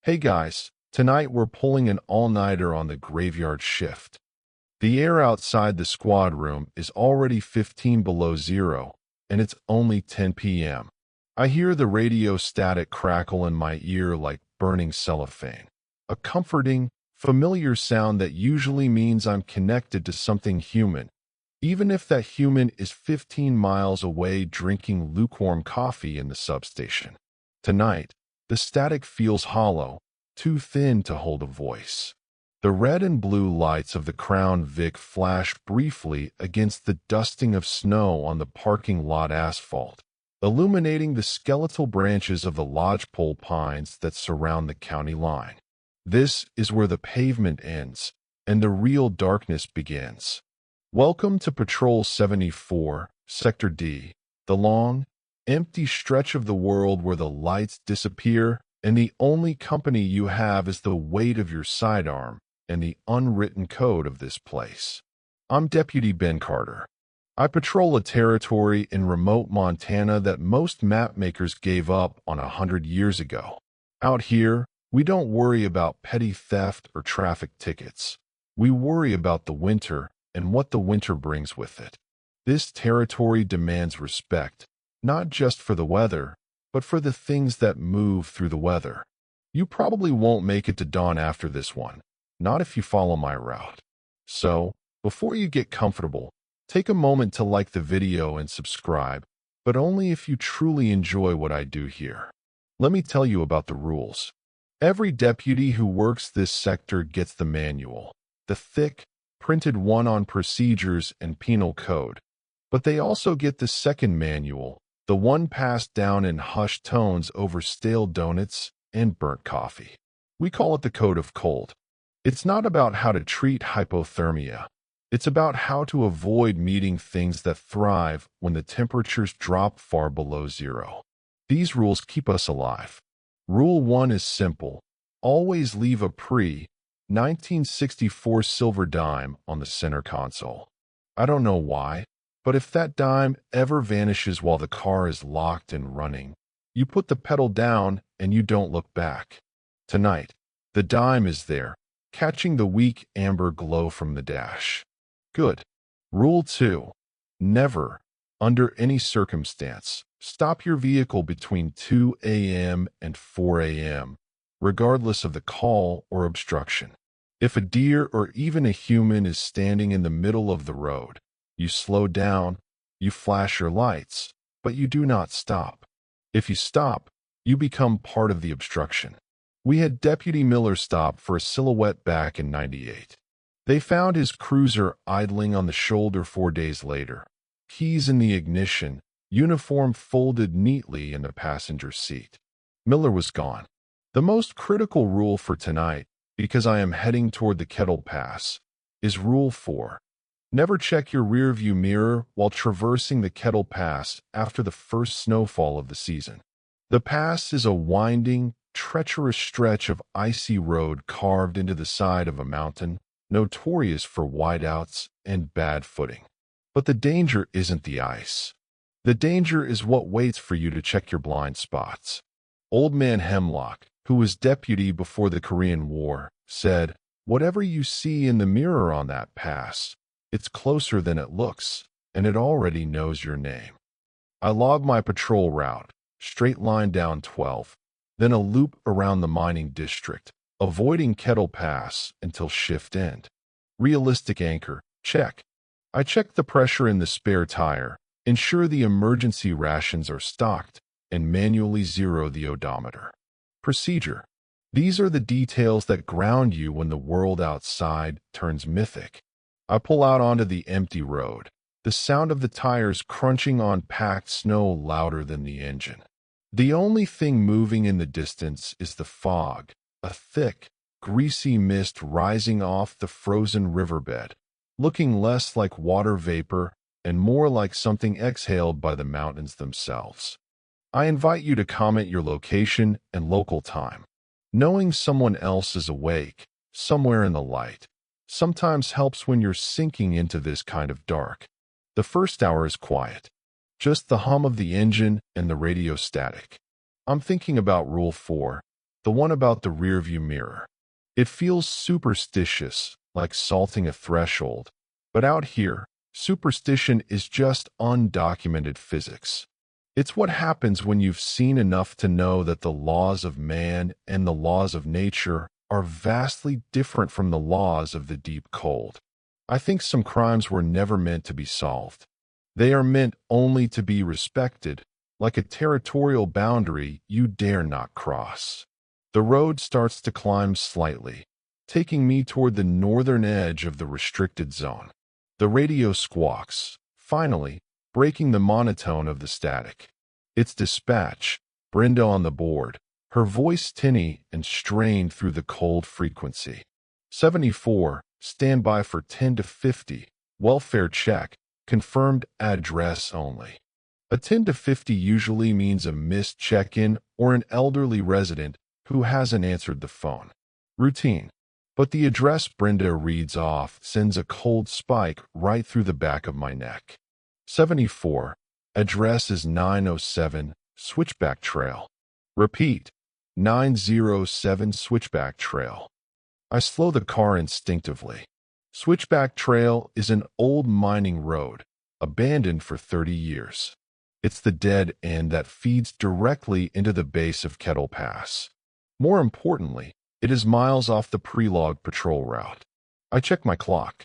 Hey guys, tonight we're pulling an all-nighter on the graveyard shift. The air outside the squad room is already 15 below zero, and it's only 10 p.m. I hear the radio static crackle in my ear like burning cellophane. A comforting, familiar sound that usually means I'm connected to something human, even if that human is 15 miles away drinking lukewarm coffee in the substation. Tonight, the static feels hollow, too thin to hold a voice. The red and blue lights of the Crown Vic flash briefly against the dusting of snow on the parking lot asphalt, illuminating the skeletal branches of the lodgepole pines that surround the county line. This is where the pavement ends and the real darkness begins. Welcome to Patrol 74, Sector D, the long, empty stretch of the world where the lights disappear and the only company you have is the weight of your sidearm and the unwritten code of this place. I'm Deputy Ben Carter. I patrol a territory in remote Montana that most mapmakers gave up on 100 years ago. Out here, we don't worry about petty theft or traffic tickets. We worry about the winter and what the winter brings with it. This territory demands respect, not just for the weather, but for the things that move through the weather. You probably won't make it to dawn after this one, not if you follow my route. So, before you get comfortable, take a moment to like the video and subscribe, but only if you truly enjoy what I do here. Let me tell you about the rules. Every deputy who works this sector gets the manual, the thick, printed one on procedures and penal code. But they also get the second manual, the one passed down in hushed tones over stale donuts and burnt coffee. We call it the Code of Cold. It's not about how to treat hypothermia. It's about how to avoid meeting things that thrive when the temperatures drop far below zero. These rules keep us alive. Rule 1 is simple. Always leave a pre-1964 silver dime on the center console. I don't know why, but if that dime ever vanishes while the car is locked and running, you put the pedal down and you don't look back. Tonight, the dime is there, catching the weak amber glow from the dash. Good. Rule 2. Never, under any circumstance, stop your vehicle between 2 a.m. and 4 a.m., regardless of the call or obstruction. If a deer or even a human is standing in the middle of the road, you slow down, you flash your lights, but you do not stop. If you stop, you become part of the obstruction. We had Deputy Miller stop for a silhouette back in '98. They found his cruiser idling on the shoulder 4 days later, keys in the ignition, uniform folded neatly in the passenger seat. Miller was gone. The most critical rule for tonight, because I am heading toward the Kettle Pass, is Rule 4. Never check your rearview mirror while traversing the Kettle Pass after the first snowfall of the season. The pass is a winding, treacherous stretch of icy road carved into the side of a mountain, notorious for whiteouts and bad footing. But the danger isn't the ice. The danger is what waits for you to check your blind spots. Old Man Hemlock, who was deputy before the Korean War, said, "Whatever you see in the mirror on that pass, it's closer than it looks, and it already knows your name." I log my patrol route, straight line down 12, then a loop around the mining district, avoiding Kettle Pass until shift end. Realistic anchor, check. I check the pressure in the spare tire, ensure the emergency rations are stocked, and manually zero the odometer. Procedure. These are the details that ground you when the world outside turns mythic. I pull out onto the empty road, the sound of the tires crunching on packed snow louder than the engine. The only thing moving in the distance is the fog, a thick, greasy mist rising off the frozen riverbed, looking less like water vapor and more like something exhaled by the mountains themselves. I invite you to comment your location and local time. Knowing someone else is awake, somewhere in the light, sometimes helps when you're sinking into this kind of dark. The first hour is quiet, just the hum of the engine and the radio static. I'm thinking about Rule 4, the one about the rearview mirror. It feels superstitious, like salting a threshold. But out here, superstition is just undocumented physics. It's what happens when you've seen enough to know that the laws of man and the laws of nature are vastly different from the laws of the deep cold. I think some crimes were never meant to be solved. They are meant only to be respected, like a territorial boundary you dare not cross. The road starts to climb slightly, taking me toward the northern edge of the restricted zone. The radio squawks, finally, breaking the monotone of the static. It's dispatch, Brenda on the board, her voice tinny and strained through the cold frequency. 74, stand by for 10 to 50, welfare check, confirmed address only. A 10 to 50 usually means a missed check-in or an elderly resident who hasn't answered the phone. Routine. But the address Brenda reads off sends a cold spike right through the back of my neck. 74. Address is 907 Switchback Trail. Repeat. 907 Switchback Trail. I slow the car instinctively. Switchback Trail is an old mining road, abandoned for 30 years. It's the dead end that feeds directly into the base of Kettle Pass. More importantly, it is miles off the pre-logged patrol route. I check my clock.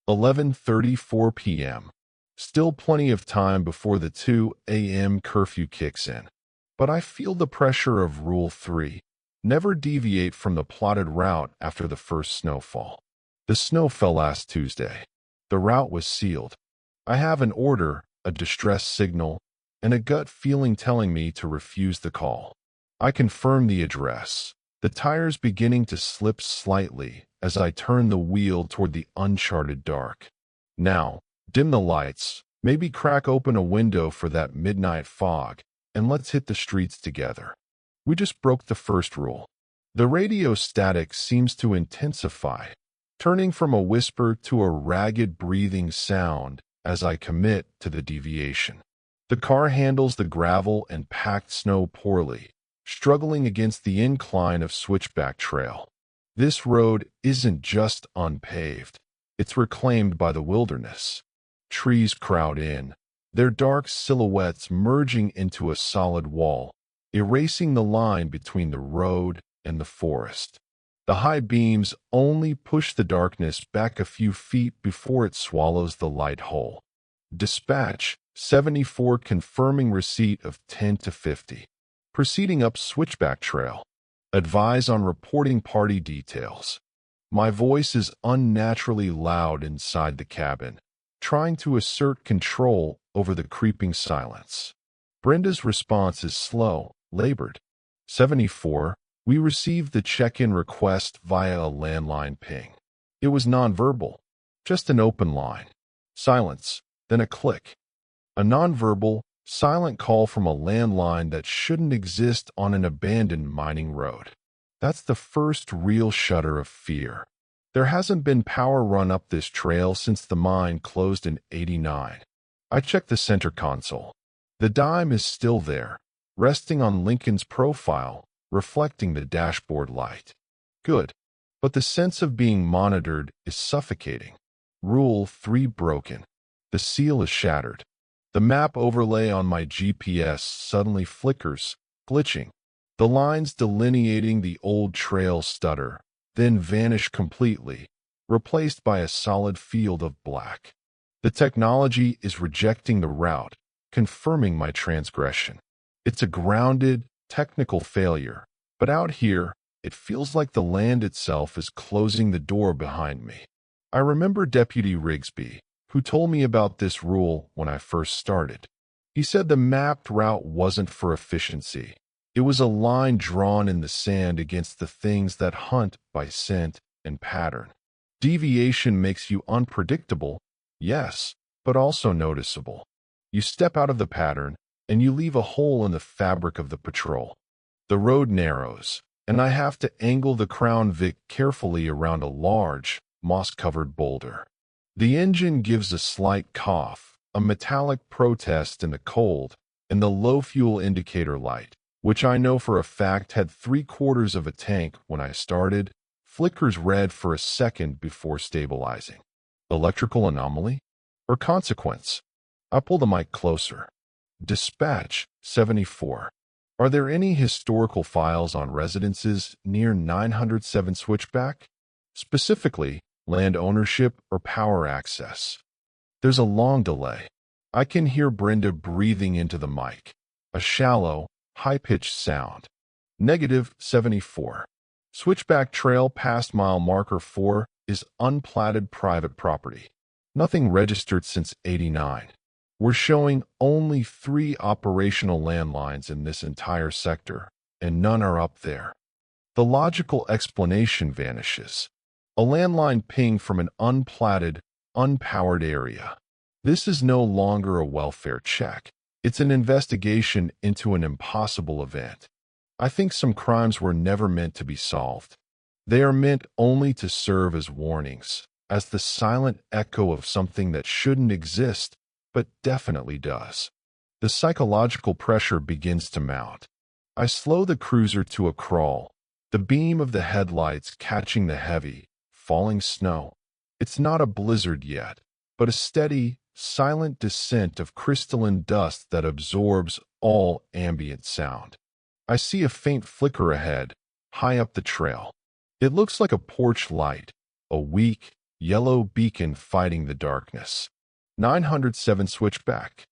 11:34 p.m. Still plenty of time before the 2 a.m. curfew kicks in. But I feel the pressure of Rule 3. Never deviate from the plotted route after the first snowfall. The snow fell last Tuesday. The route was sealed. I have an order, a distress signal, and a gut feeling telling me to refuse the call. I confirm the address, the tires beginning to slip slightly as I turn the wheel toward the uncharted dark. Now, dim the lights, maybe crack open a window for that midnight fog, and let's hit the streets together. We just broke the first rule. The radio static seems to intensify, turning from a whisper to a ragged breathing sound as I commit to the deviation. The car handles the gravel and packed snow poorly, struggling against the incline of Switchback Trail. This road isn't just unpaved, it's reclaimed by the wilderness. Trees crowd in, their dark silhouettes merging into a solid wall, erasing the line between the road and the forest. The high beams only push the darkness back a few feet before it swallows the light whole. Dispatch 74 confirming receipt of 10 to 50. Proceeding up Switchback Trail. Advise on reporting party details. My voice is unnaturally loud inside the cabin, trying to assert control over the creeping silence. Brenda's response is slow, labored. 74. We received the check-in request via a landline ping. It was nonverbal, just an open line. Silence, then a click. A nonverbal, silent call from a landline that shouldn't exist on an abandoned mining road. That's the first real shudder of fear. There hasn't been power run up this trail since the mine closed in '89. I check the center console. The dime is still there, resting on Lincoln's profile, reflecting the dashboard light. Good. But the sense of being monitored is suffocating. Rule 3 broken. The seal is shattered. The map overlay on my GPS suddenly flickers, glitching. The lines delineating the old trail stutter, then vanish completely, replaced by a solid field of black. The technology is rejecting the route, confirming my transgression. It's a grounded, technical failure, but out here, it feels like the land itself is closing the door behind me. I remember Deputy Rigsby, who told me about this rule when I first started. He said the mapped route wasn't for efficiency. It was a line drawn in the sand against the things that hunt by scent and pattern. Deviation makes you unpredictable, yes, but also noticeable. You step out of the pattern, and you leave a hole in the fabric of the patrol. The road narrows, and I have to angle the Crown Vic carefully around a large, moss-covered boulder. The engine gives a slight cough, a metallic protest in the cold, and the low fuel indicator light, which I know for a fact had 3/4 of a tank when I started, flickers red for a second before stabilizing. Electrical anomaly? Or consequence? I pull the mic closer. Dispatch 74. Are there any historical files on residences near 907 Switchback? Specifically, land ownership or power access? There's a long delay. I can hear Brenda breathing into the mic. A shallow, high-pitched sound. -74. Switchback Trail past mile marker 4 is unplatted private property. Nothing registered since '89. We're showing only 3 operational landlines in this entire sector, and none are up there. The logical explanation vanishes. A landline ping from an unplatted, unpowered area. This is no longer a welfare check. It's an investigation into an impossible event. I think some crimes were never meant to be solved. They are meant only to serve as warnings, as the silent echo of something that shouldn't exist, but definitely does. The psychological pressure begins to mount. I slow the cruiser to a crawl, the beam of the headlights catching the heavy, falling snow. It's not a blizzard yet, but a steady, silent descent of crystalline dust that absorbs all ambient sound. I see a faint flicker ahead, high up the trail. It looks like a porch light, a weak, yellow beacon fighting the darkness. 907 Switchback.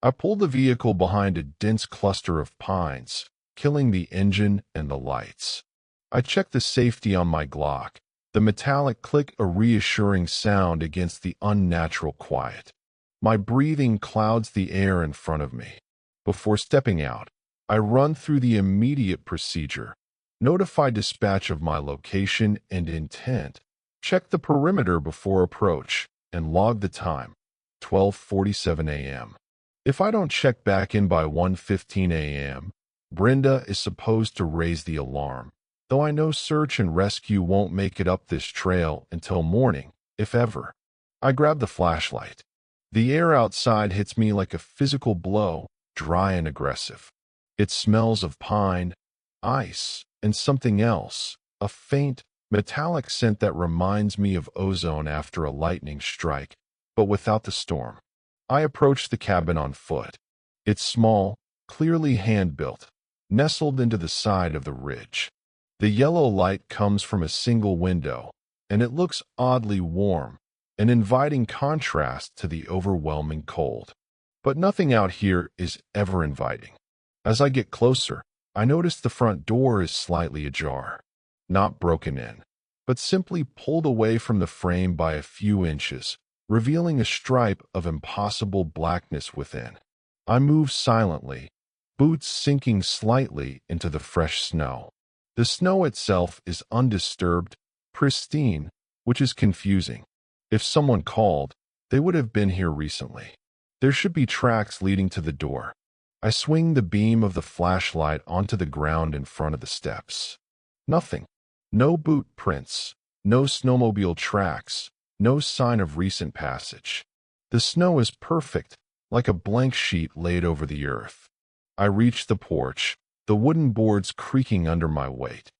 I pull the vehicle behind a dense cluster of pines, killing the engine and the lights. I check the safety on my Glock, the metallic click a reassuring sound against the unnatural quiet. My breathing clouds the air in front of me. Before stepping out, I run through the immediate procedure, notify dispatch of my location and intent, check the perimeter before approach, and log the time. 12:47 a.m. If I don't check back in by 1:15 a.m., Brenda is supposed to raise the alarm, though I know search and rescue won't make it up this trail until morning, if ever. I grab the flashlight. The air outside hits me like a physical blow, dry and aggressive. It smells of pine, ice, and something else, a faint, metallic scent that reminds me of ozone after a lightning strike, but without the storm. I approach the cabin on foot. It's small, clearly hand-built, nestled into the side of the ridge. The yellow light comes from a single window, and it looks oddly warm, an inviting contrast to the overwhelming cold. But nothing out here is ever inviting. As I get closer, I notice the front door is slightly ajar, not broken in, but simply pulled away from the frame by a few inches, revealing a stripe of impossible blackness within. I move silently, boots sinking slightly into the fresh snow. The snow itself is undisturbed, pristine, which is confusing. If someone called, they would have been here recently. There should be tracks leading to the door. I swing the beam of the flashlight onto the ground in front of the steps. Nothing. No boot prints, no snowmobile tracks, no sign of recent passage. The snow is perfect, like a blank sheet laid over the earth. I reach the porch, the wooden boards creaking under my weight.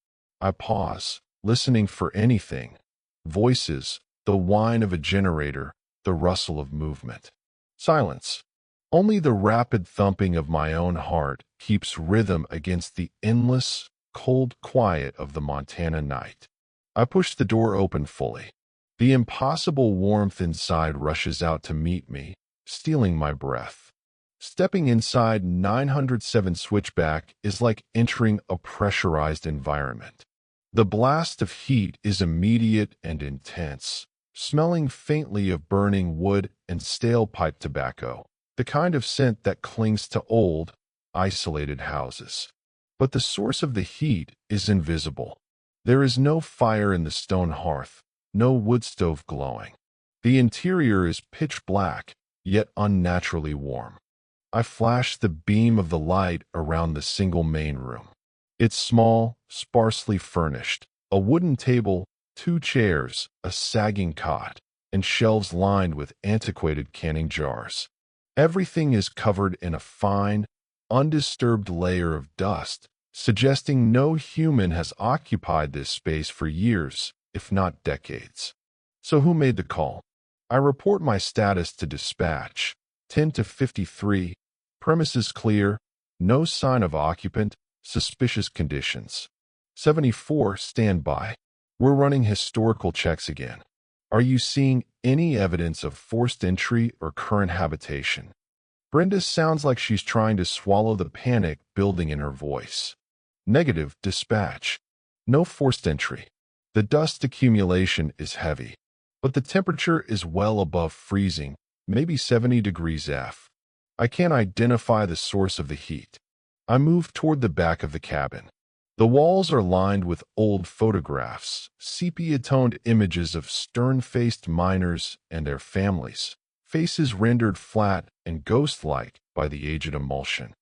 I pause, listening for anything. Voices, the whine of a generator, the rustle of movement. Silence. Only the rapid thumping of my own heart keeps rhythm against the endless, cold quiet of the Montana night. I push the door open fully. The impossible warmth inside rushes out to meet me, stealing my breath. Stepping inside 907 Switchback is like entering a pressurized environment. The blast of heat is immediate and intense, smelling faintly of burning wood and stale pipe tobacco, the kind of scent that clings to old, isolated houses. But the source of the heat is invisible. There is no fire in the stone hearth, no wood stove glowing. The interior is pitch black, yet unnaturally warm. I flash the beam of the light around the single main room. It's small, sparsely furnished, a wooden table, 2 chairs, a sagging cot, and shelves lined with antiquated canning jars. Everything is covered in a fine, undisturbed layer of dust, suggesting no human has occupied this space for years, if not decades. So who made the call? I report my status to dispatch. 10 to 53. Premises clear. No sign of occupant. Suspicious conditions. 74. Standby. We're running historical checks again. Are you seeing any evidence of forced entry or current habitation? Brenda sounds like she's trying to swallow the panic building in her voice. Negative. Dispatch. No forced entry. The dust accumulation is heavy, but the temperature is well above freezing, maybe 70 degrees F. I can't identify the source of the heat. I move toward the back of the cabin. The walls are lined with old photographs, sepia-toned images of stern-faced miners and their families, faces rendered flat and ghost-like by the aged emulsion.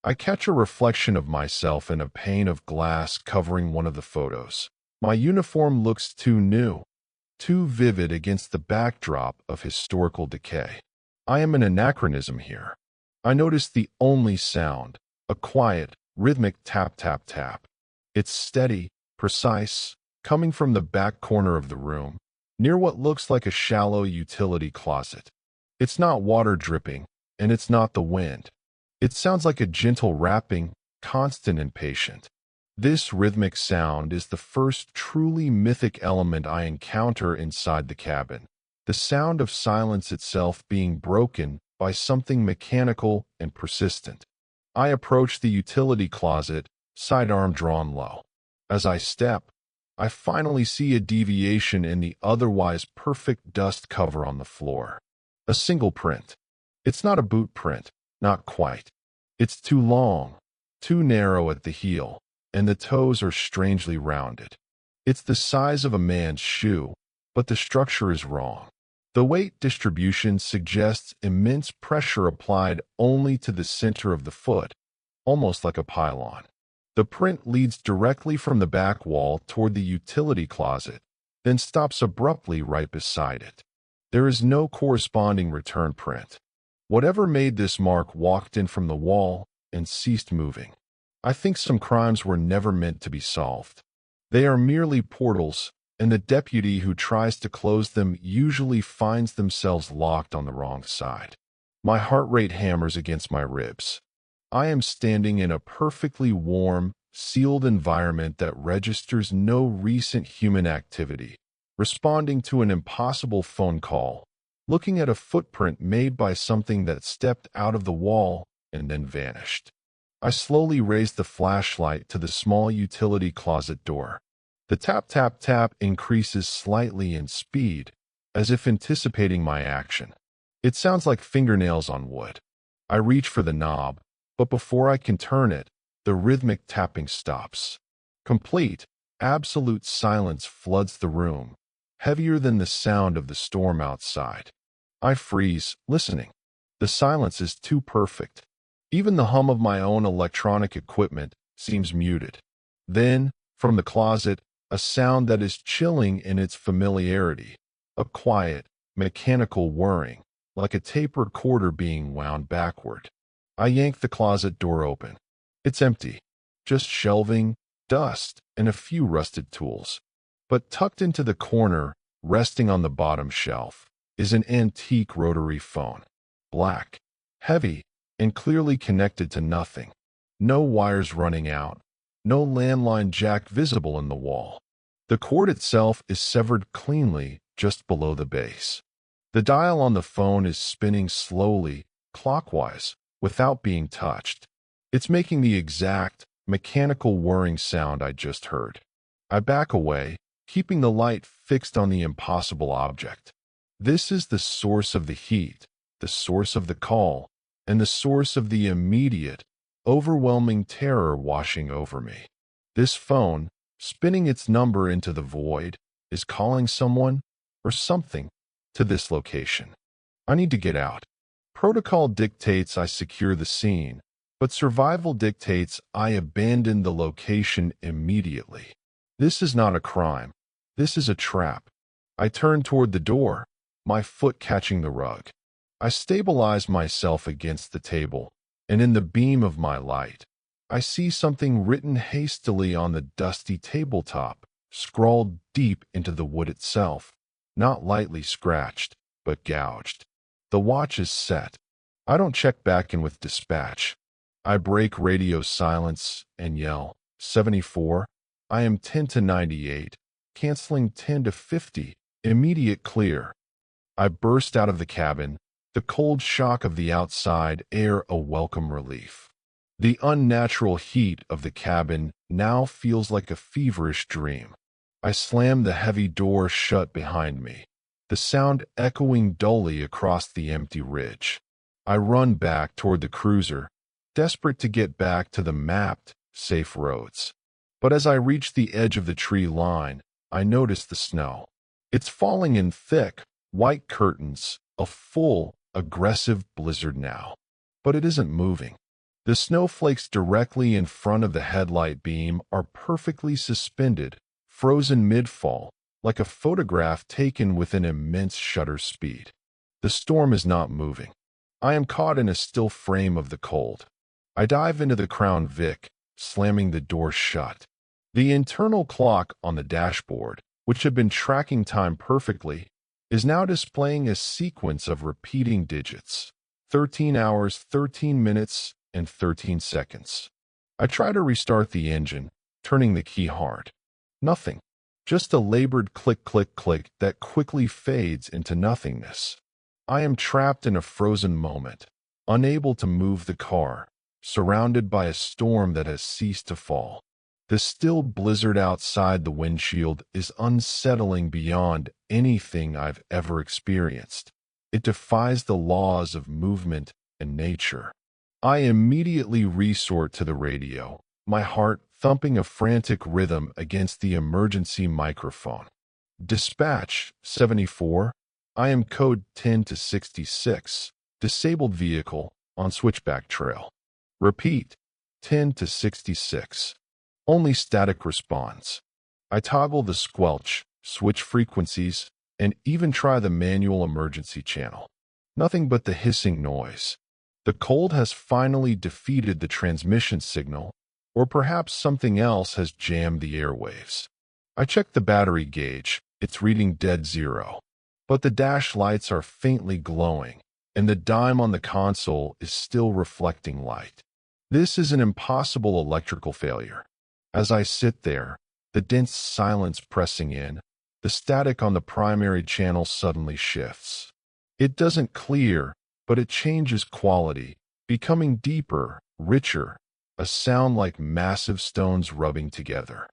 I catch a reflection of myself in a pane of glass covering one of the photos. My uniform looks too new, too vivid against the backdrop of historical decay. I am an anachronism here. I notice the only sound, a quiet, rhythmic tap-tap-tap. It's steady, precise, coming from the back corner of the room, near what looks like a shallow utility closet. It's not water dripping, and it's not the wind. It sounds like a gentle rapping, constant and patient. This rhythmic sound is the first truly mythic element I encounter inside the cabin, the sound of silence itself being broken by something mechanical and persistent. I approach the utility closet, sidearm drawn low. As I step, I finally see a deviation in the otherwise perfect dust cover on the floor. A single print. It's not a boot print, not quite. It's too long, too narrow at the heel, and the toes are strangely rounded. It's the size of a man's shoe, but the structure is wrong. The weight distribution suggests immense pressure applied only to the center of the foot, almost like a pylon. The print leads directly from the back wall toward the utility closet, then stops abruptly right beside it. There is no corresponding return print. Whatever made this mark walked in from the wall and ceased moving. I think some crimes were never meant to be solved. They are merely portals, and the deputy who tries to close them usually finds themselves locked on the wrong side. My heart rate hammers against my ribs. I am standing in a perfectly warm, sealed environment that registers no recent human activity, responding to an impossible phone call, looking at a footprint made by something that stepped out of the wall and then vanished. I slowly raise the flashlight to the small utility closet door. The tap-tap-tap increases slightly in speed, as if anticipating my action. It sounds like fingernails on wood. I reach for the knob, but before I can turn it, the rhythmic tapping stops. Complete, absolute silence floods the room, heavier than the sound of the storm outside. I freeze, listening. The silence is too perfect. Even the hum of my own electronic equipment seems muted. Then, from the closet, a sound that is chilling in its familiarity, a quiet, mechanical whirring, like a tape recorder being wound backward. I yank the closet door open. It's empty, just shelving, dust, and a few rusted tools. But tucked into the corner, resting on the bottom shelf, is an antique rotary phone. Black, heavy, and clearly connected to nothing. No wires running out, no landline jack visible in the wall. The cord itself is severed cleanly just below the base. The dial on the phone is spinning slowly, clockwise, without being touched. It's making the exact, mechanical whirring sound I just heard. I back away, keeping the light fixed on the impossible object. This is the source of the heat, the source of the call, and the source of the immediate, overwhelming terror washing over me. This phone, spinning its number into the void, is calling someone, or something, to this location. I need to get out. Protocol dictates I secure the scene, but survival dictates I abandon the location immediately. This is not a crime. This is a trap. I turn toward the door, my foot catching the rug. I stabilize myself against the table, and in the beam of my light, I see something written hastily on the dusty tabletop, scrawled deep into the wood itself, not lightly scratched, but gouged. The watch is set. I don't check back in with dispatch. I break radio silence and yell, 74. I am 10 to 98, canceling 10 to 50, immediate clear. I burst out of the cabin, the cold shock of the outside air a welcome relief. The unnatural heat of the cabin now feels like a feverish dream. I slam the heavy door shut behind me, the sound echoing dully across the empty ridge. I run back toward the cruiser, desperate to get back to the mapped, safe roads. But as I reach the edge of the tree line, I notice the snow. It's falling in thick, white curtains, a full, aggressive blizzard now. But it isn't moving. The snowflakes directly in front of the headlight beam are perfectly suspended, frozen mid-fall, like a photograph taken with an immense shutter speed. The storm is not moving. I am caught in a still frame of the cold. I dive into the Crown Vic, slamming the door shut. The internal clock on the dashboard, which had been tracking time perfectly, is now displaying a sequence of repeating digits. 13 hours, 13 minutes, and 13 seconds. I try to restart the engine, turning the key hard. Nothing. Just a labored click, click, click that quickly fades into nothingness. I am trapped in a frozen moment, unable to move the car, surrounded by a storm that has ceased to fall. The still blizzard outside the windshield is unsettling beyond anything I've ever experienced. It defies the laws of movement and nature. I immediately resort to the radio, my heart thumping a frantic rhythm against the emergency microphone. Dispatch, 74. I am code 10 to 66. Disabled vehicle on switchback trail. Repeat, 10 to 66. Only static response. I toggle the squelch, switch frequencies, and even try the manual emergency channel. Nothing but the hissing noise. The cold has finally defeated the transmission signal, or perhaps something else has jammed the airwaves. I check the battery gauge. It's reading dead zero. But the dash lights are faintly glowing, and the dime on the console is still reflecting light. This is an impossible electrical failure. As I sit there, the dense silence pressing in, the static on the primary channel suddenly shifts. It doesn't clear, but it changes quality, becoming deeper, richer, a sound like massive stones rubbing together.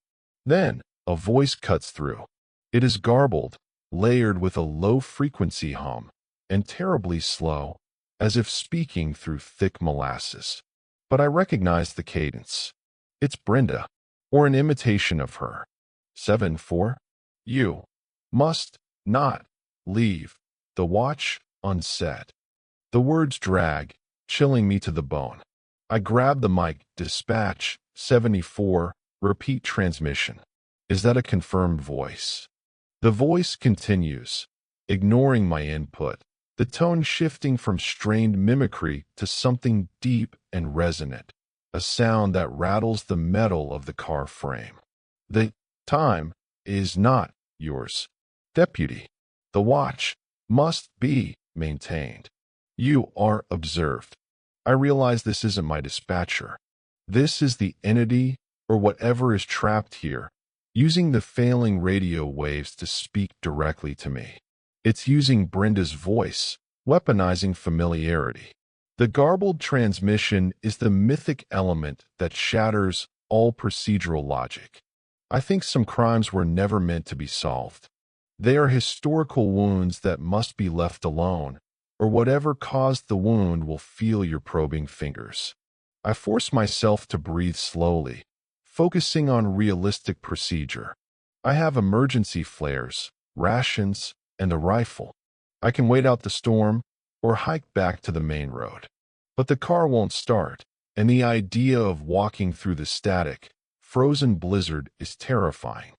Then, a voice cuts through. It is garbled, layered with a low-frequency hum, and terribly slow, as if speaking through thick molasses. But I recognize the cadence. It's Brenda, or an imitation of her. 7-4. You must not leave the watch unset. The words drag, chilling me to the bone. I grab the mic. Dispatch, 74, repeat transmission. Is that a confirmed voice? The voice continues, ignoring my input, the tone shifting from strained mimicry to something deep and resonant, a sound that rattles the metal of the car frame. The time is not yours, deputy. The watch must be maintained. You are observed. I realize this isn't my dispatcher. This is the entity, or whatever is trapped here, using the failing radio waves to speak directly to me. It's using Brenda's voice, weaponizing familiarity. The garbled transmission is the mythic element that shatters all procedural logic. I think some crimes were never meant to be solved. They are historical wounds that must be left alone, or whatever caused the wound will feel your probing fingers. I force myself to breathe slowly, focusing on realistic procedure. I have emergency flares, rations, and a rifle. I can wait out the storm or hike back to the main road. But the car won't start, and the idea of walking through the static, frozen blizzard is terrifying.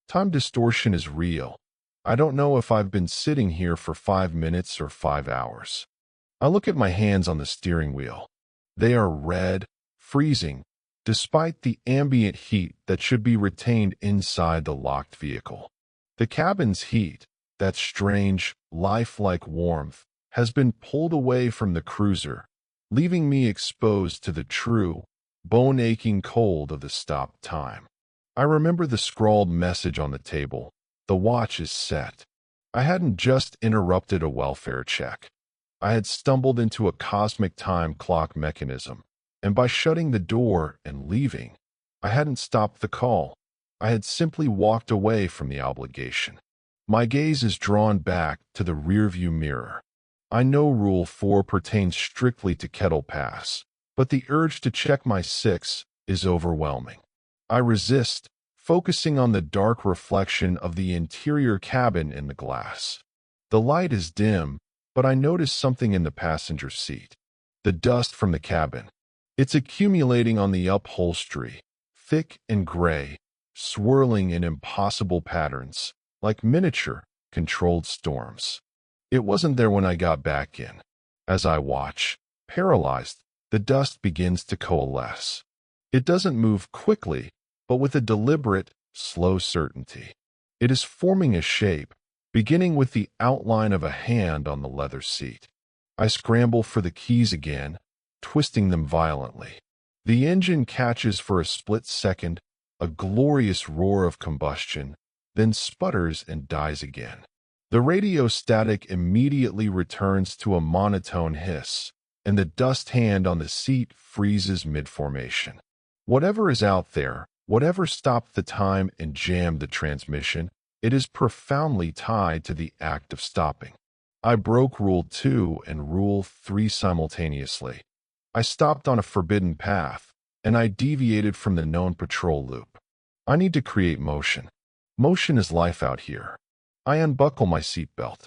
Time distortion is real. I don't know if I've been sitting here for 5 minutes or 5 hours. I look at my hands on the steering wheel. They are red, freezing, despite the ambient heat that should be retained inside the locked vehicle. The cabin's heat, that strange, lifelike warmth, has been pulled away from the cruiser, leaving me exposed to the true, bone-aching cold of the stopped time. I remember the scrawled message on the table. The watch is set. I hadn't just interrupted a welfare check. I had stumbled into a cosmic time clock mechanism, and by shutting the door and leaving, I hadn't stopped the call. I had simply walked away from the obligation. My gaze is drawn back to the rearview mirror. I know Rule 4 pertains strictly to Kettle Pass, but the urge to check my 6 is overwhelming. I resist, focusing on the dark reflection of the interior cabin in the glass. The light is dim, but I notice something in the passenger seat. The dust from the cabin. It's accumulating on the upholstery, thick and gray, swirling in impossible patterns, like miniature, controlled storms. It wasn't there when I got back in. As I watch, paralyzed, the dust begins to coalesce. It doesn't move quickly, but with a deliberate, slow certainty. It is forming a shape, beginning with the outline of a hand on the leather seat. I scramble for the keys again, twisting them violently. The engine catches for a split second, a glorious roar of combustion, then sputters and dies again. The radio static immediately returns to a monotone hiss, and the dust hand on the seat freezes mid-formation. Whatever is out there, whatever stopped the time and jammed the transmission, it is profoundly tied to the act of stopping. I broke Rule 2 and Rule 3 simultaneously. I stopped on a forbidden path, and I deviated from the known patrol loop. I need to create motion. Motion is life out here. I unbuckle my seatbelt.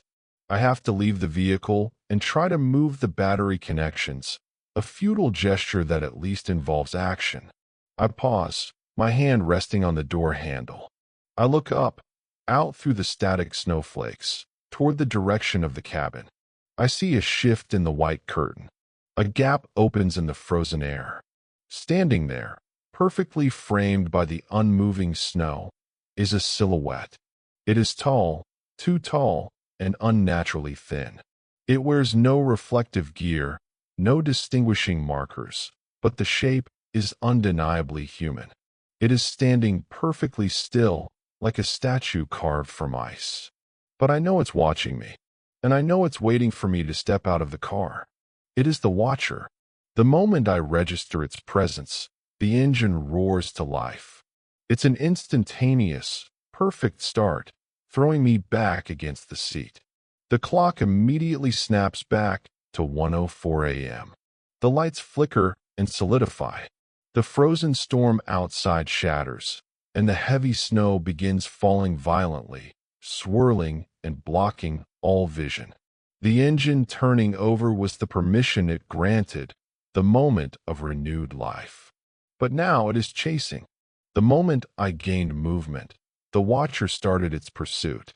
I have to leave the vehicle and try to move the battery connections, a futile gesture that at least involves action. I pause, my hand resting on the door handle. I look up, out through the static snowflakes, toward the direction of the cabin. I see a shift in the white curtain. A gap opens in the frozen air. Standing there, perfectly framed by the unmoving snow, is a silhouette. It is tall, too tall, and unnaturally thin. It wears no reflective gear, no distinguishing markers, but the shape is undeniably human. It is standing perfectly still, like a statue carved from ice. But I know it's watching me, and I know it's waiting for me to step out of the car. It is the watcher. The moment I register its presence, the engine roars to life. It's an instantaneous, perfect start, throwing me back against the seat. The clock immediately snaps back to 1:04 a.m. The lights flicker and solidify. The frozen storm outside shatters, and the heavy snow begins falling violently, swirling and blocking all vision. The engine turning over was the permission it granted, the moment of renewed life. But now it is chasing. The moment I gained movement, the watcher started its pursuit.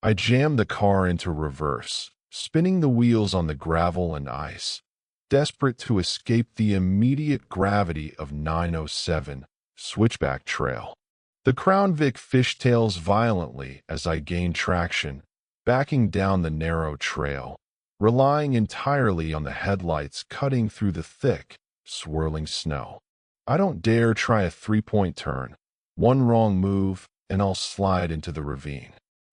I jammed the car into reverse, spinning the wheels on the gravel and ice, desperate to escape the immediate gravity of 907 Switchback Trail. The Crown Vic fishtails violently as I gain traction, backing down the narrow trail, relying entirely on the headlights cutting through the thick, swirling snow. I don't dare try a three-point turn. One wrong move, and I'll slide into the ravine.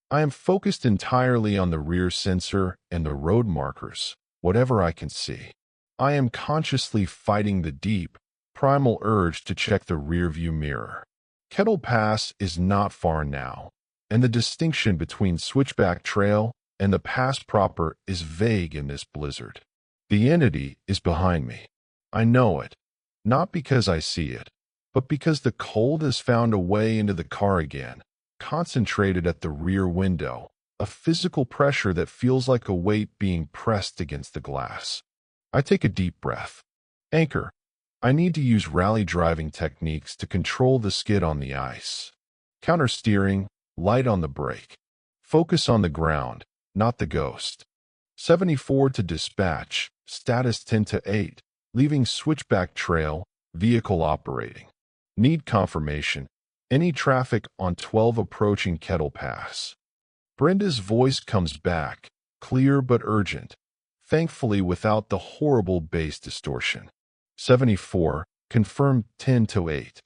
I am focused entirely on the rear sensor and the road markers, whatever I can see. I am consciously fighting the deep, primal urge to check the rearview mirror. Kettle Pass is not far now, and the distinction between Switchback Trail and the pass proper is vague in this blizzard. The entity is behind me. I know it, not because I see it, but because the cold has found a way into the car again, concentrated at the rear window, a physical pressure that feels like a weight being pressed against the glass. I take a deep breath. Anchor. I need to use rally driving techniques to control the skid on the ice. Countersteering, light on the brake. Focus on the ground, not the ghost. 74 to dispatch, status 10 to 8. leaving switchback trail, vehicle operating. Need confirmation. Any traffic on 12 approaching Kettle Pass. Brenda's voice comes back, clear but urgent, thankfully without the horrible bass distortion. 74, confirmed 10 to 8.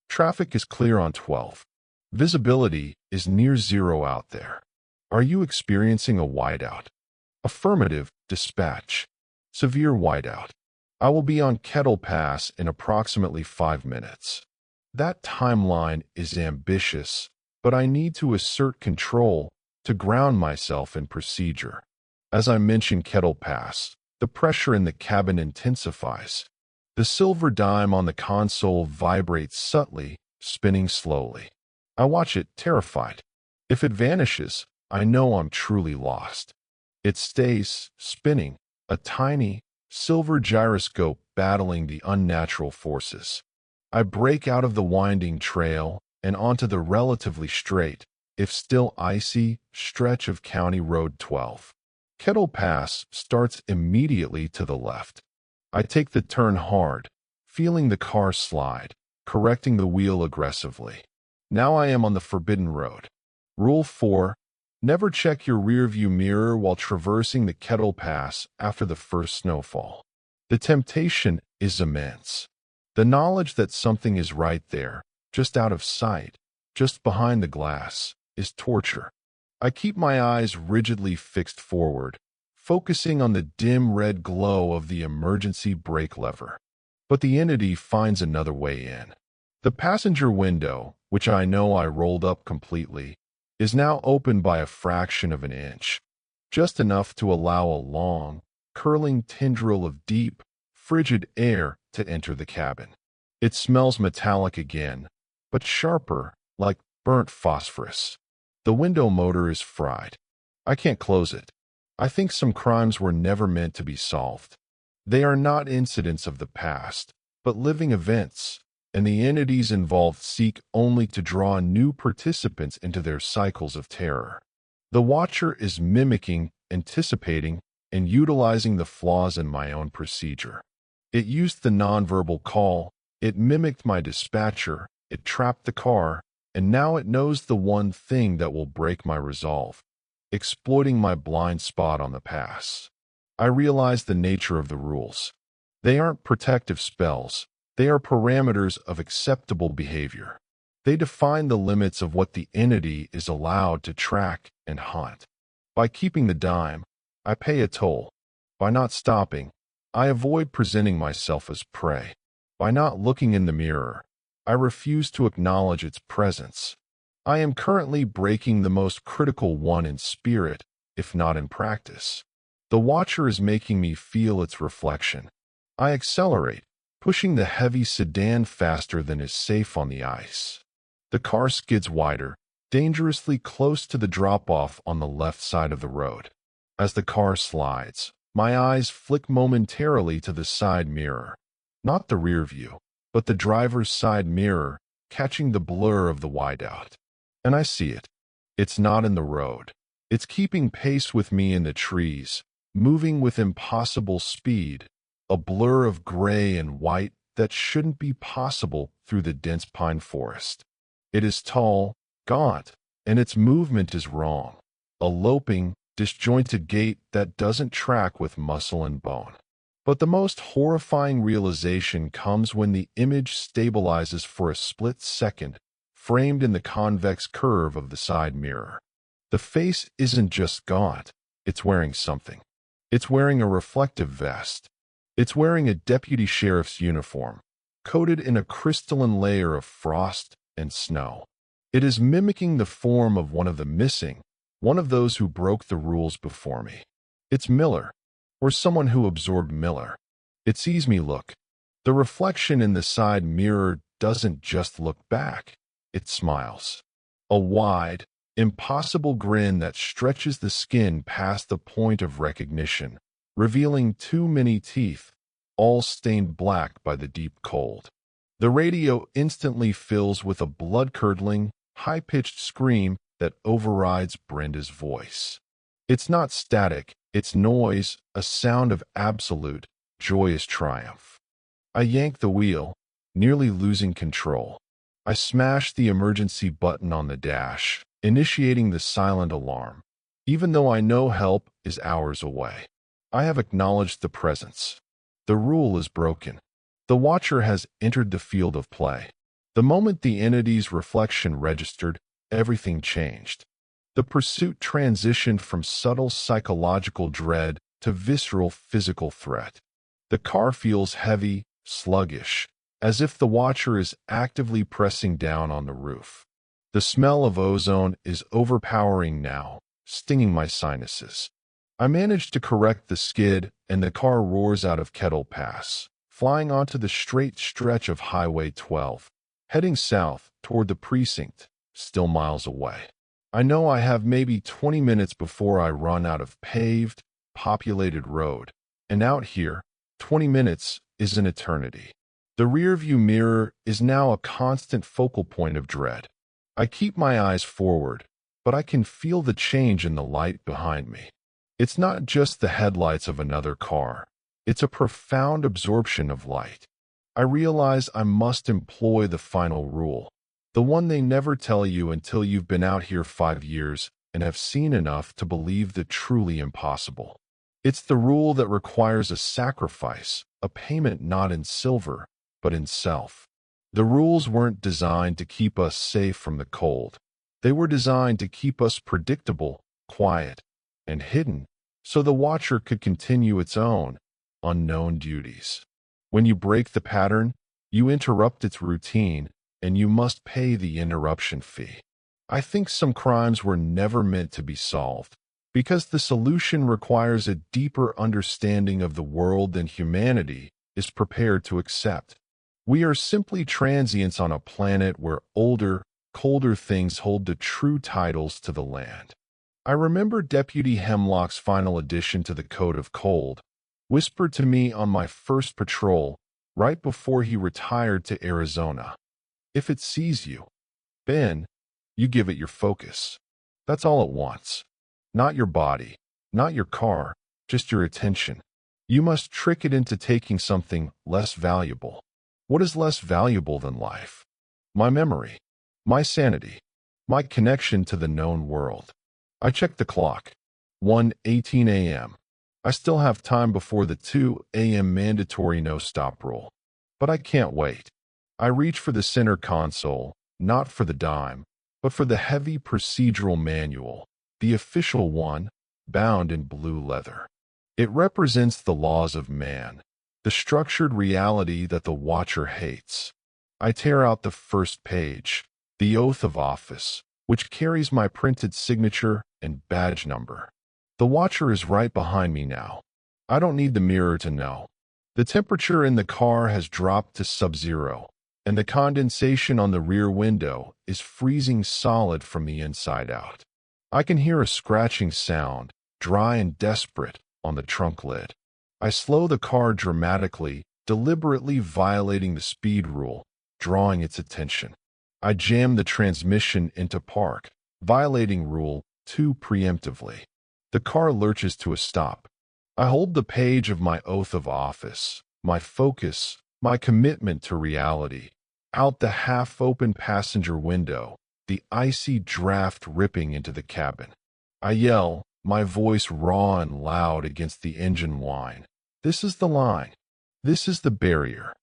Traffic is clear on 12. Visibility is near zero out there. Are you experiencing a whiteout? Affirmative, dispatch. Severe whiteout. I will be on Kettle Pass in approximately 5 minutes. That timeline is ambitious, but I need to assert control to ground myself in procedure. As I mention Kettle Pass, the pressure in the cabin intensifies. The silver dime on the console vibrates subtly, spinning slowly. I watch it, terrified. If it vanishes, I know I'm truly lost. It stays, spinning, a tiny, silver gyroscope battling the unnatural forces. I break out of the winding trail and onto the relatively straight, if still icy, stretch of County Road 12. Kettle Pass starts immediately to the left. I take the turn hard, feeling the car slide, correcting the wheel aggressively. Now I am on the forbidden road. Rule 4. Never check your rearview mirror while traversing the Kettle Pass after the first snowfall. The temptation is immense. The knowledge that something is right there, just out of sight, just behind the glass, is torture. I keep my eyes rigidly fixed forward, focusing on the dim red glow of the emergency brake lever. But the entity finds another way in. The passenger window, which I know I rolled up completely, is now open by a fraction of an inch, just enough to allow a long, curling tendril of deep, frigid air to enter the cabin. It smells metallic again, but sharper, like burnt phosphorus. The window motor is fried. I can't close it. I think some crimes were never meant to be solved. They are not incidents of the past, but living events, and the entities involved seek only to draw new participants into their cycles of terror. The watcher is mimicking, anticipating, and utilizing the flaws in my own procedure. It used the nonverbal call, it mimicked my dispatcher, it trapped the car, and now it knows the one thing that will break my resolve, exploiting my blind spot on the pass. I realize the nature of the rules. They aren't protective spells. They are parameters of acceptable behavior. They define the limits of what the entity is allowed to track and hunt. By keeping the dime, I pay a toll. By not stopping, I avoid presenting myself as prey. By not looking in the mirror, I refuse to acknowledge its presence. I am currently breaking the most critical one in spirit, if not in practice. The watcher is making me feel its reflection. I accelerate, pushing the heavy sedan faster than is safe on the ice. The car skids wider, dangerously close to the drop-off on the left side of the road. As the car slides, my eyes flick momentarily to the side mirror. Not the rear view, but the driver's side mirror, catching the blur of the whiteout. And I see it. It's not in the road. It's keeping pace with me in the trees, moving with impossible speed, a blur of gray and white that shouldn't be possible through the dense pine forest. It is tall, gaunt, and its movement is wrong, a loping, disjointed gait that doesn't track with muscle and bone. But the most horrifying realization comes when the image stabilizes for a split second, framed in the convex curve of the side mirror. The face isn't just gaunt, it's wearing something. It's wearing a reflective vest. It's wearing a deputy sheriff's uniform, coated in a crystalline layer of frost and snow. It is mimicking the form of one of the missing, one of those who broke the rules before me. It's Miller, or someone who absorbed Miller. It sees me look. The reflection in the side mirror doesn't just look back, it smiles. A wide, impossible grin that stretches the skin past the point of recognition, revealing too many teeth, all stained black by the deep cold. The radio instantly fills with a blood-curdling, high-pitched scream that overrides Brenda's voice. It's not static, it's noise, a sound of absolute, joyous triumph. I yanked the wheel, nearly losing control. I smashed the emergency button on the dash, initiating the silent alarm. Even though I know help is hours away, I have acknowledged the presence. The rule is broken. The watcher has entered the field of play. The moment the entity's reflection registered, everything changed. The pursuit transitioned from subtle psychological dread to visceral physical threat. The car feels heavy, sluggish, as if the watcher is actively pressing down on the roof. The smell of ozone is overpowering now, stinging my sinuses. I manage to correct the skid, and the car roars out of Kettle Pass, flying onto the straight stretch of Highway 12, heading south toward the precinct, still miles away. I know I have maybe 20 minutes before I run out of paved, populated road, and out here, 20 minutes is an eternity. The rearview mirror is now a constant focal point of dread. I keep my eyes forward, but I can feel the change in the light behind me. It's not just the headlights of another car. It's a profound absorption of light. I realize I must employ the final rule, the one they never tell you until you've been out here 5 years and have seen enough to believe the truly impossible. It's the rule that requires a sacrifice, a payment not in silver, but in self. The rules weren't designed to keep us safe from the cold. They were designed to keep us predictable, quiet, and hidden, so the watcher could continue its own, unknown duties. When you break the pattern, you interrupt its routine, and you must pay the interruption fee. I think some crimes were never meant to be solved, because the solution requires a deeper understanding of the world than humanity is prepared to accept. We are simply transients on a planet where older, colder things hold the true titles to the land. I remember Deputy Hemlock's final addition to the Code of Cold, whispered to me on my first patrol, right before he retired to Arizona. If it sees you, Ben, you give it your focus. That's all it wants. Not your body, not your car, just your attention. You must trick it into taking something less valuable. What is less valuable than life? My memory, my sanity, my connection to the known world. I check the clock. 1:18 a.m. I still have time before the 2 a.m. mandatory no-stop rule. But I can't wait. I reach for the center console, not for the dime, but for the heavy procedural manual, the official one, bound in blue leather. It represents the laws of man, the structured reality that the watcher hates. I tear out the first page, the oath of office, which carries my printed signature and badge number. The watcher is right behind me now. I don't need the mirror to know. The temperature in the car has dropped to sub-zero, and the condensation on the rear window is freezing solid from the inside out. I can hear a scratching sound, dry and desperate, on the trunk lid. I slow the car dramatically, deliberately violating the speed rule, drawing its attention. I jam the transmission into park, violating Rule 2 preemptively. The car lurches to a stop. I hold the page of my oath of office, my focus, my commitment to reality. Out the half-open passenger window, the icy draft ripping into the cabin. I yell, my voice raw and loud against the engine whine. This is the line. This is the barrier.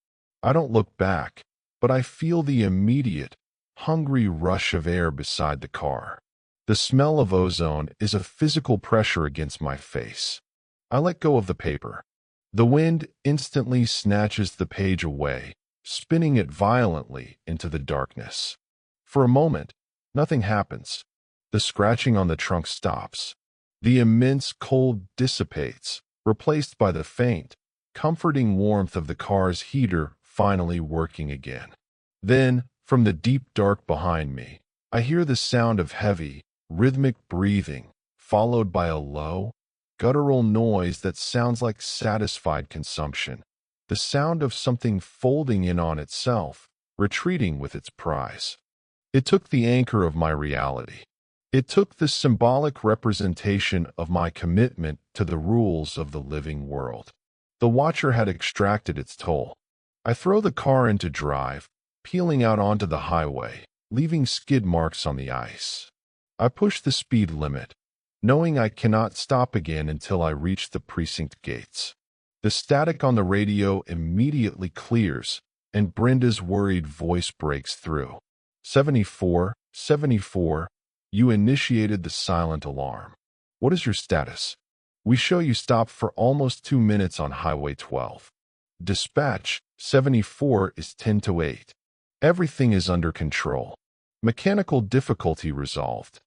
I don't look back, but I feel the immediate, hungry rush of air beside the car. The smell of ozone is a physical pressure against my face. I let go of the paper. The wind instantly snatches the page away, spinning it violently into the darkness. For a moment, nothing happens. The scratching on the trunk stops. The immense cold dissipates, replaced by the faint, comforting warmth of the car's heater finally working again. Then, from the deep dark behind me, I hear the sound of heavy, rhythmic breathing, followed by a low, guttural noise that sounds like satisfied consumption. The sound of something folding in on itself, retreating with its prize. It took the anchor of my reality. It took the symbolic representation of my commitment to the rules of the living world. The watcher had extracted its toll. I throw the car into drive, peeling out onto the highway, leaving skid marks on the ice. I push the speed limit, knowing I cannot stop again until I reach the precinct gates. The static on the radio immediately clears, and Brenda's worried voice breaks through. 74, 74, you initiated the silent alarm. What is your status? We show you stopped for almost 2 minutes on Highway 12. Dispatch, 74 is 10 to 8. Everything is under control. Mechanical difficulty resolved.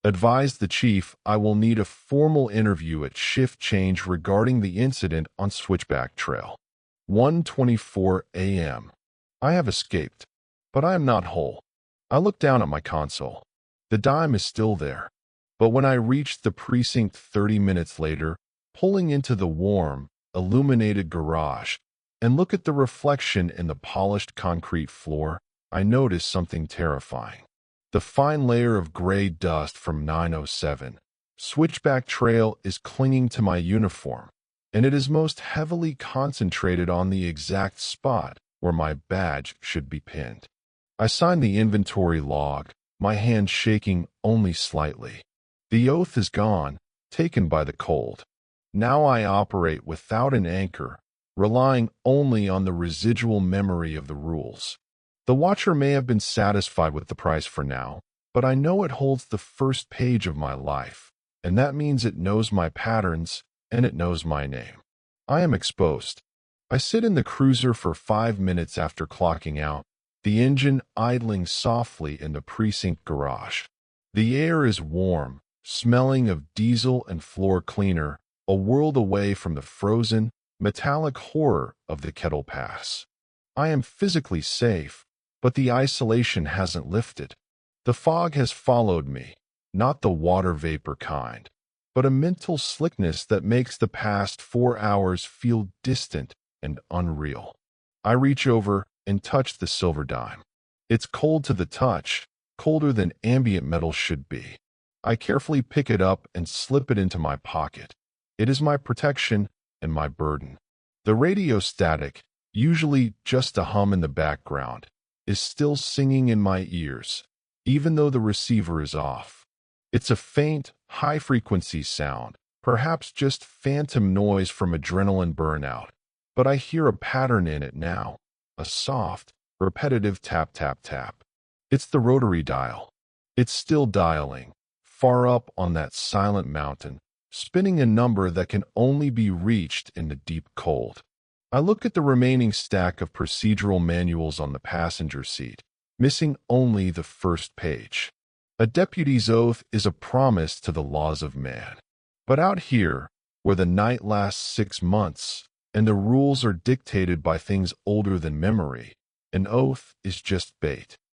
Advise the chief I will need a formal interview at shift change regarding the incident on Switchback Trail. 1:24 a.m. I have escaped, but I am not whole. I look down at my console. The dime is still there. But when I reach the precinct 30 minutes later, pulling into the warm, illuminated garage, and look at the reflection in the polished concrete floor, I notice something terrifying. The fine layer of gray dust from 907 Switchback Trail is clinging to my uniform, and it is most heavily concentrated on the exact spot where my badge should be pinned. I sign the inventory log, my hand shaking only slightly. The oath is gone, taken by the cold. Now I operate without an anchor, relying only on the residual memory of the rules. The watcher may have been satisfied with the price for now, but I know it holds the first page of my life, and that means it knows my patterns and it knows my name. I am exposed. I sit in the cruiser for 5 minutes after clocking out, the engine idling softly in the precinct garage. The air is warm, smelling of diesel and floor cleaner, a world away from the frozen, metallic horror of the Kettle Pass. I am physically safe, but the isolation hasn't lifted. The fog has followed me, not the water vapor kind, but a mental slickness that makes the past 4 hours feel distant and unreal. I reach over and touch the silver dime. It's cold to the touch, colder than ambient metal should be. I carefully pick it up and slip it into my pocket. It is my protection and my burden. The radio static, usually just a hum in the background, is still singing in my ears, even though the receiver is off. It's a faint, high-frequency sound, perhaps just phantom noise from adrenaline burnout, but I hear a pattern in it now, a soft, repetitive tap-tap-tap. It's the rotary dial. It's still dialing, far up on that silent mountain, spinning a number that can only be reached in the deep cold. I look at the remaining stack of procedural manuals on the passenger seat, missing only the first page. A deputy's oath is a promise to the laws of man. But out here, where the night lasts 6 months, and the rules are dictated by things older than memory, an oath is just bait.